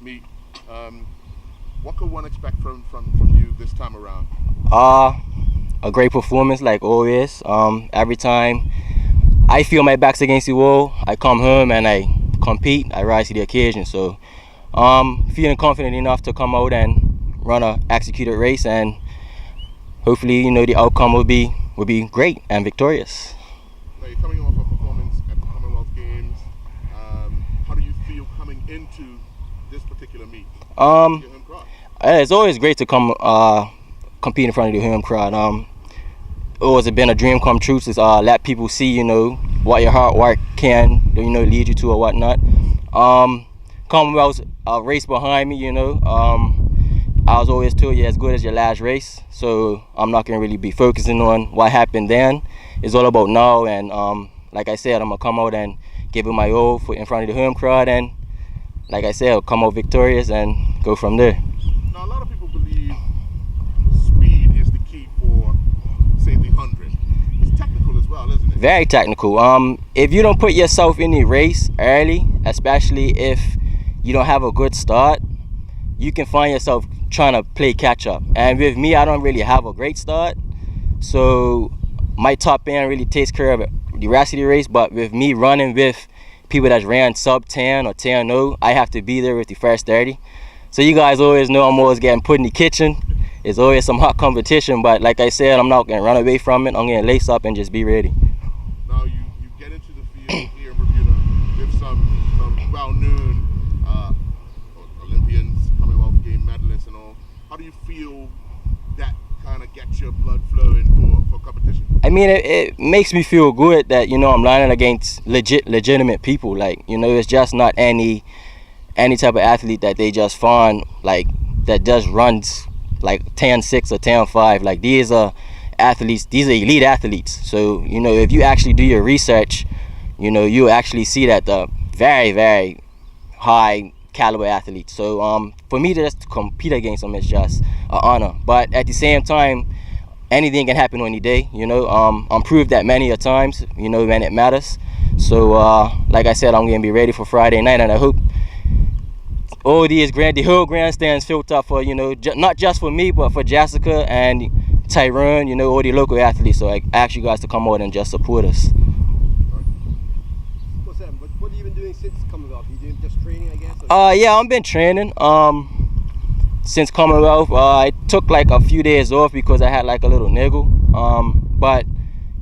Meet. What could one expect from you this time around? A great performance like always. Every time I feel my back's against the wall, I come home and I compete. I rise to the occasion. So, feeling confident enough to come out and run a executed race, and hopefully, the outcome will be great and victorious. Now you're coming off a performance at the Commonwealth Games. How do you feel coming into this particular meet? It's always great to come compete in front of the home crowd. It was been a dream come true to let people see, what your hard work can, lead you to or whatnot. Commonwealth's a race behind me, I was always told you're as good as your last race, so I'm not gonna really be focusing on what happened then. It's all about now, and like I said, I'm gonna come out and give it my all in front of the home crowd, and like I said, I'll come out victorious and go from there. Now, a lot of people believe speed is the key for, say, the 100. It's technical as well, isn't it? Very technical. If you don't put yourself in the race early, especially if you don't have a good start, you can find yourself trying to play catch up. And with me, I don't really have a great start, so my top end really takes care of the rest of the race. But with me running with people that ran sub 10 or 10-0, I have to be there with the first 30. So you guys always know I'm always getting put in the kitchen. It's always some hot competition, but like I said, I'm not gonna run away from it. I'm gonna lace up and just be ready. Now you get into the field here in Bermuda with some well-known Olympians, Commonwealth Game medalists and all. How do you feel that kind of gets your blood flowing for competition? I mean, it makes me feel good that, I'm running against legitimate people. Like, it's just not any type of athlete that they just find, like, that just runs like 10-6 or 10-5. Like, these are athletes, these are elite athletes. So, if you actually do your research, you'll actually see that the very, very high caliber athletes. So for me to just compete against them is just an honor. But at the same time, anything can happen on the day. I'm proved that many a times, when it matters. So like I said, I'm gonna be ready for Friday night, and I hope all the whole grandstands filled up for, not just for me, but for Jessica and Tyrone, all the local athletes. So I ask you guys to come out and just support us. What have you been doing since Commonwealth? You doing just training, I guess? Yeah, I've been training since Commonwealth. I took like a few days off because I had like a little niggle. But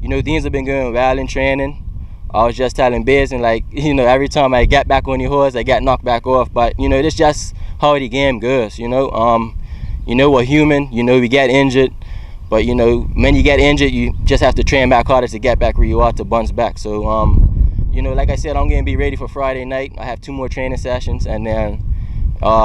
things have been going well in training. I was just telling Biz, and like, every time I get back on the horse, I get knocked back off. But it's just how the game goes. We're human. We get injured. But when you get injured, you just have to train back harder to get back where you are to bounce back. So like I said, I'm gonna be ready for Friday night. I have 2 more training sessions, and then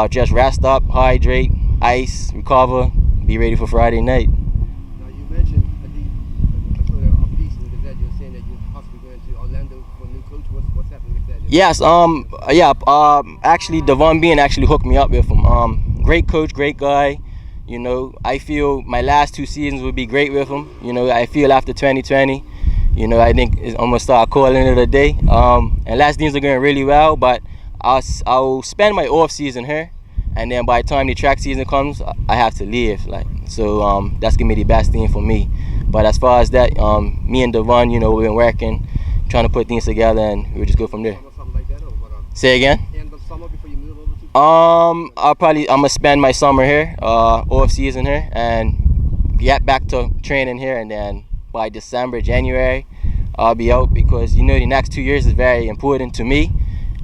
just rest up, hydrate, ice, recover, be ready for Friday night. Now you mentioned, I saw a piece in the Gazette, you were saying that you're possibly going to Orlando for a new coach. What's happening with that? Yes, actually Thom actually hooked me up with him. Great coach, great guy. I feel my last 2 seasons would be great with him. I feel after 2020, I think I'm gonna start calling it a day. And last things are going really well, but I'll spend my off season here, and then by the time the track season comes, I have to leave. So that's gonna be the best thing for me. But as far as that, me and Thom, we've been working, trying to put things together, and we'll just go from there. Say again? I'm gonna spend my summer here, off season here, and get back to training here, and then by December, January, I'll be out, because the next 2 years is very important to me.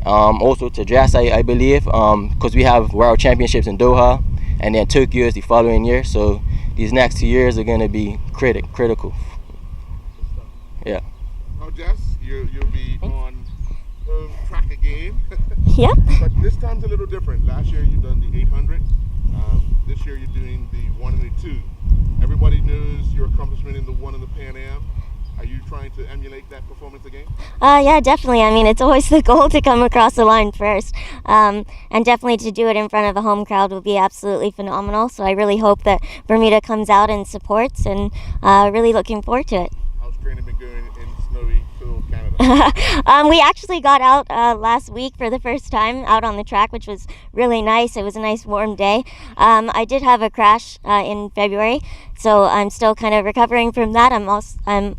Also to Jess, I believe, because we have World Championships in Doha, and then Tokyo is the following year. So these next 2 years are gonna be critical. Yeah. Now, Jess, you'll be on track again. Yeah. But this time's a little different. Last year you done the 800. This year you're doing the 1 and the 2. Everybody knows your accomplishment in the 1 and the Pan Am. Are you trying to emulate that performance again? Yeah, definitely. I mean, it's always the goal to come across the line first. And definitely to do it in front of a home crowd would be absolutely phenomenal. So I really hope that Bermuda comes out and supports, and really looking forward to it. How's training been going in snowy Phil, Canada? We actually got out last week for the first time out on the track, which was really nice. It was a nice warm day. I did have a crash in February, so I'm still kind of recovering from that. I'm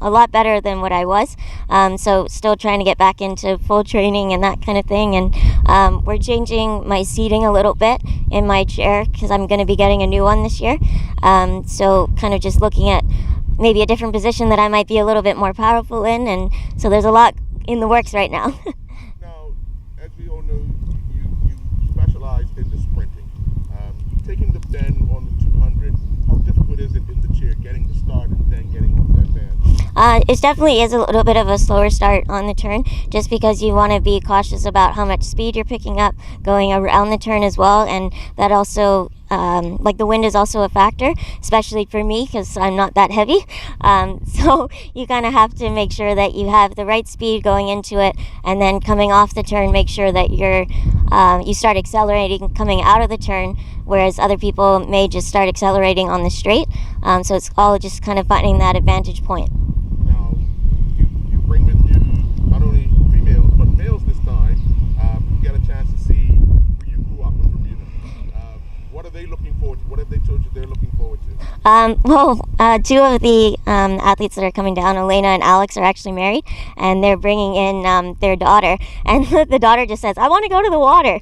a lot better than what I was, so still trying to get back into full training and that kind of thing. And we're changing my seating a little bit in my chair because I'm going to be getting a new one this year. So kind of just looking at maybe a different position that I might be a little bit more powerful in, and so there's a lot in the works right now. Now, as we all know, you specialize in the sprinting. Taking the bend on the 200, how difficult is it in the chair getting the start and then getting off that bend? It definitely is a little bit of a slower start on the turn, just because you want to be cautious about how much speed you're picking up going around the turn as well, and that also like the wind is also a factor, especially for me because I'm not that heavy. So you kind of have to make sure that you have the right speed going into it, and then coming off the turn, make sure that you start accelerating coming out of the turn, whereas other people may just start accelerating on the straight. So it's all just kind of finding that advantage point. Now, you bring with you not only females, but males this time. You get a chance to see where you grew up in Bermuda. What are they looking forward to? What have they told you they're looking forward to? Two of the athletes that are coming down, Elena and Alex, are actually married, and they're bringing in their daughter, and the daughter just says, "I want to go to the water."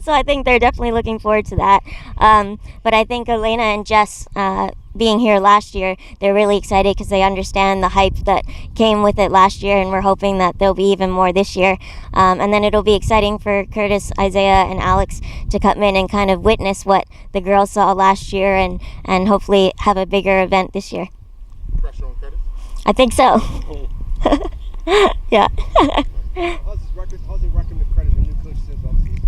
So I think they're definitely looking forward to that. But I think Elena and Jess, being here last year, they're really excited because they understand the hype that came with it last year, and we're hoping that there'll be even more this year. And then it'll be exciting for Curtis, Isaiah, and Alex to come in and kind of witness what the girls saw last year, and hopefully have a bigger event this year. Pressure on Curtis? I think so. Yeah. How's it working with Curtis, a new coach since obviously his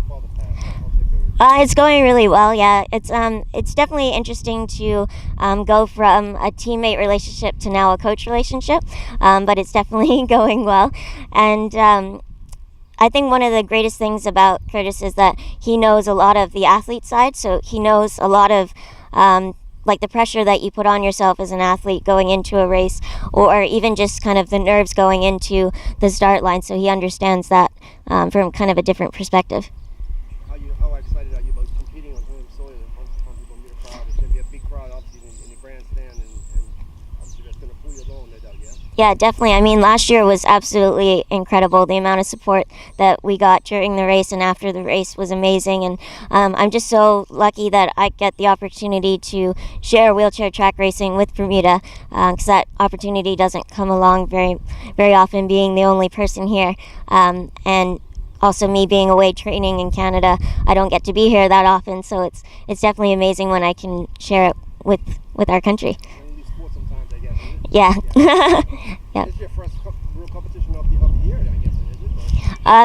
father passed? How's it going? It's going really well. Yeah, it's definitely interesting to go from a teammate relationship to now a coach relationship, but it's definitely going well. And I think one of the greatest things about Curtis is that he knows a lot of the athlete side, so he knows a lot of like the pressure that you put on yourself as an athlete going into a race, or even just kind of the nerves going into the start line, so he understands that from kind of a different perspective. How excited are you about competing on home soil in front of the Bermuda crowd? It's going to be a big crowd, obviously, in the grandstand, and obviously that's going to pull you along, no doubt, yeah? Yeah, definitely. I mean, last year was absolutely incredible. The amount of support that we got during the race and after the race was amazing. And I'm just so lucky that I get the opportunity to share wheelchair track racing with Bermuda, because that opportunity doesn't come along very, very often, being the only person here. And also me being away training in Canada, I don't get to be here that often. So it's definitely amazing when I can share it with our country. Sometimes, I guess. Yeah. Yeah. This is your first real competition of the year, I guess, is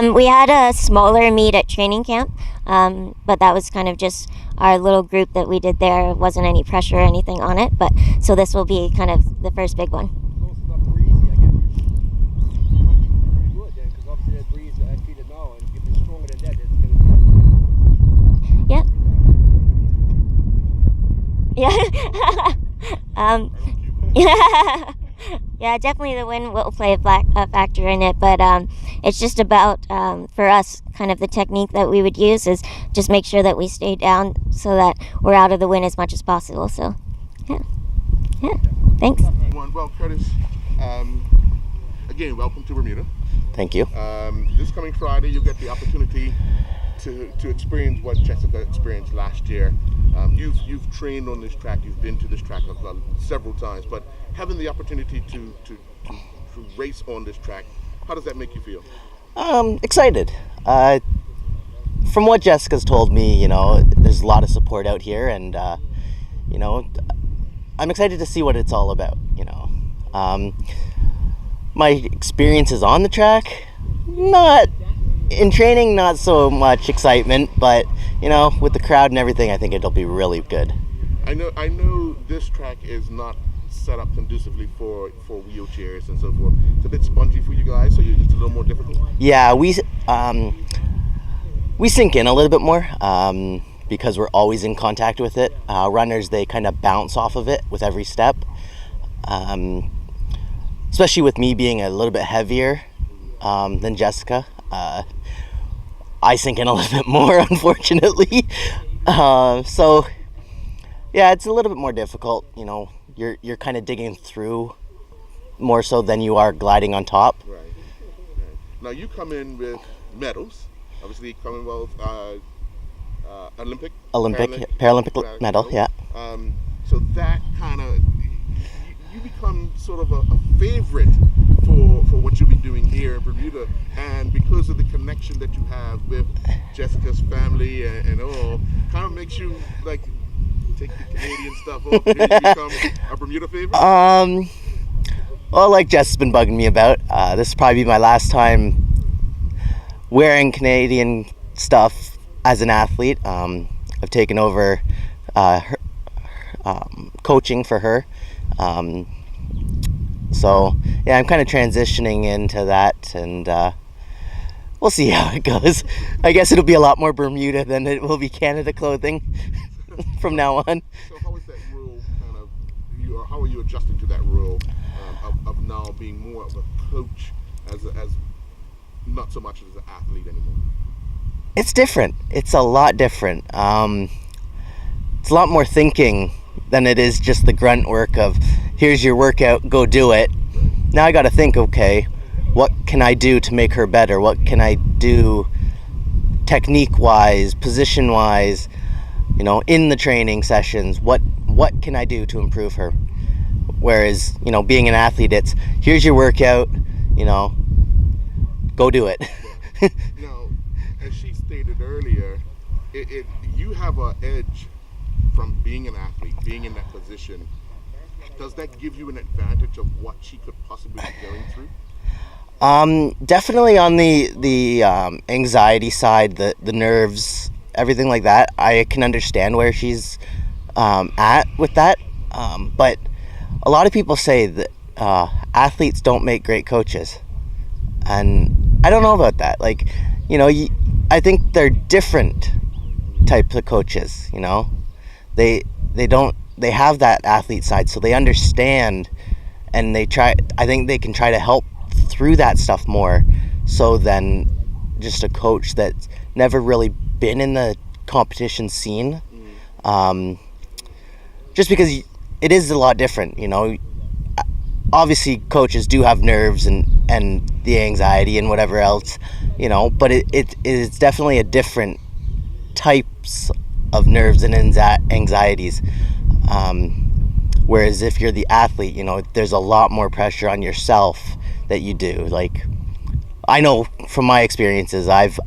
it? We had a smaller meet at training camp, but that was kind of just our little group that we did there. It wasn't any pressure or anything on it, but so this will be kind of the first big one. Close enough breezy, I guess. You're pretty good then, because obviously that breeze I feel it now, and if it's stronger than that, it's going to be. Yep. Yeah. Yeah, definitely the wind will play a factor in it, but it's just about, for us, kind of the technique that we would use is just make sure that we stay down so that we're out of the wind as much as possible. So, yeah, thanks. Well, Curtis, again, welcome to Bermuda. Thank you. This coming Friday, you'll get the opportunity to experience what Jessica experienced last year. You've trained on this track, you've been to this track several times, but having the opportunity to race on this track, how does that make you feel? Excited. From what Jessica's told me, there's a lot of support out here, and I'm excited to see what it's all about. My experiences on the track, not in training, not so much excitement, but with the crowd and everything, I think it'll be really good. I know this track is not set up conducively for wheelchairs and so forth. It's a bit spongy for you guys, so it's a little more difficult. Yeah, we sink in a little bit more because we're always in contact with it. Runners, they kind of bounce off of it with every step. Especially with me being a little bit heavier than Jessica, I sink in a little bit more, unfortunately. So yeah, it's a little bit more difficult. You know, you're kind of digging through more so than you are gliding on top. Right. Now you come in with medals, obviously Commonwealth, Paralympic medal, yeah. So that kind of, you become sort of a favorite for what you'll be doing here in Bermuda, and because of the connection that you have with Jessica's family and all, kind of makes you like take the Canadian stuff off and you become a Bermuda favorite? Well, like Jess has been bugging me about, this will probably be my last time wearing Canadian stuff as an athlete. I've taken over her, coaching for her. So yeah, I'm kind of transitioning into that, and we'll see how it goes. I guess it'll be a lot more Bermuda than it will be Canada clothing from now on. So how is that rule kind of, how are you adjusting to that rule of now being more of a coach as not so much as an athlete anymore? It's different. It's a lot different. It's a lot more thinking than it is just the grunt work of here's your workout, go do it. Now I got to think, okay, what can I do to make her better? What can I do technique wise, position wise, you know, in the training sessions? What can I do to improve her? Whereas, you know, being an athlete, it's here's your workout, you know, go do it. Now, as she stated earlier, you have an edge from being an athlete, being in that position. Does that give you an advantage of what she could possibly be going through? Definitely on the anxiety side, the nerves, everything like that. I can understand where she's at with that. But a lot of people say that athletes don't make great coaches, and I don't know about that. Like, you know, I think they're different types of coaches. You know, they have that athlete side, so they understand, and I think they can try to help through that stuff more so than just a coach that's never really been in the competition scene. Just because it is a lot different, you know. Obviously coaches do have nerves and the anxiety and whatever else, you know, but it's definitely a different types of nerves and anxieties. Whereas if you're the athlete, you know, there's a lot more pressure on yourself that you do. Like, I know from my experiences, I've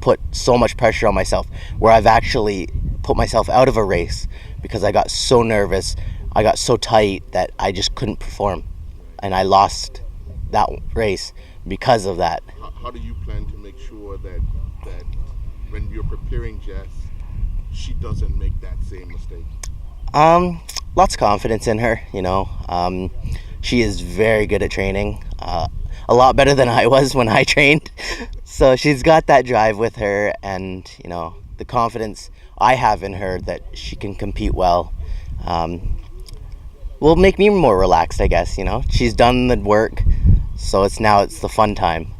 put so much pressure on myself where I've actually put myself out of a race because I got so nervous, I got so tight that I just couldn't perform, and I lost that race because of that. How do you plan to make sure that when you're preparing Jess, she doesn't make that same mistake? Lots of confidence in her, you know. She is very good at training, a lot better than I was when I trained. So she's got that drive with her, and, you know, the confidence I have in her that she can compete well will make me more relaxed, I guess, you know. She's done the work, so it's the fun time.